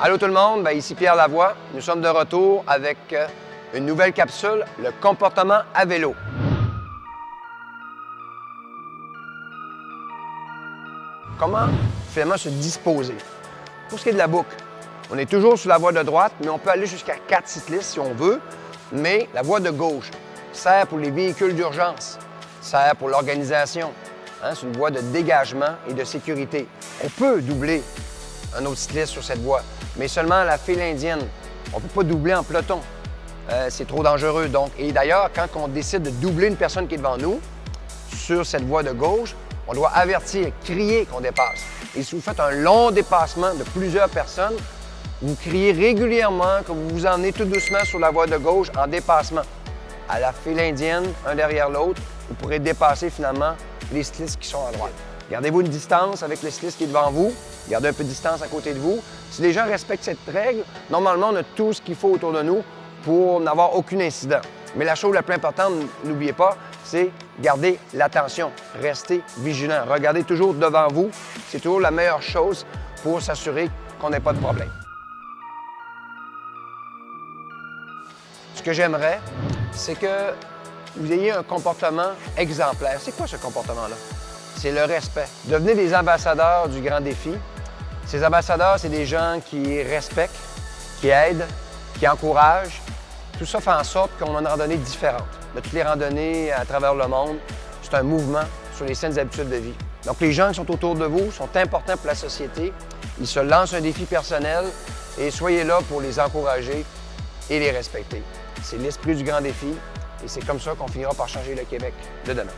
Allô tout le monde, ici Pierre Lavoie. Nous sommes de retour avec une nouvelle capsule, le comportement à vélo. Comment finalement se disposer? Pour ce qui est de la boucle, on est toujours sur la voie de droite, mais on peut aller jusqu'à 4 cyclistes si on veut. Mais la voie de gauche sert pour les véhicules d'urgence, sert pour l'organisation. C'est une voie de dégagement et de sécurité. On peut doubler un autre cycliste sur cette voie, mais seulement la file indienne. On ne peut pas doubler en peloton. C'est trop dangereux. Donc. Et d'ailleurs, quand on décide de doubler une personne qui est devant nous, sur cette voie de gauche, on doit avertir, crier qu'on dépasse. Et si vous faites un long dépassement de plusieurs personnes, vous criez régulièrement que vous vous emmenez tout doucement sur la voie de gauche en dépassement. À la file indienne, un derrière l'autre, vous pourrez dépasser finalement les cyclistes qui sont à droite. Gardez-vous une distance avec le cycliste qui est devant vous. Gardez un peu de distance à côté de vous. Si les gens respectent cette règle, normalement, on a tout ce qu'il faut autour de nous pour n'avoir aucun incident. Mais la chose la plus importante, n'oubliez pas, c'est garder l'attention. Restez vigilant. Regardez toujours devant vous. C'est toujours la meilleure chose pour s'assurer qu'on n'ait pas de problème. Ce que j'aimerais, c'est que vous ayez un comportement exemplaire. C'est quoi ce comportement-là? C'est le respect. Devenez des ambassadeurs du grand défi. Ces ambassadeurs, c'est des gens qui respectent, qui aident, qui encouragent. Tout ça fait en sorte qu'on a une randonnée différente. De toutes les randonnées à travers le monde, c'est un mouvement sur les saines habitudes de vie. Donc, les gens qui sont autour de vous sont importants pour la société. Ils se lancent un défi personnel et soyez là pour les encourager et les respecter. C'est l'esprit du grand défi et c'est comme ça qu'on finira par changer le Québec de demain.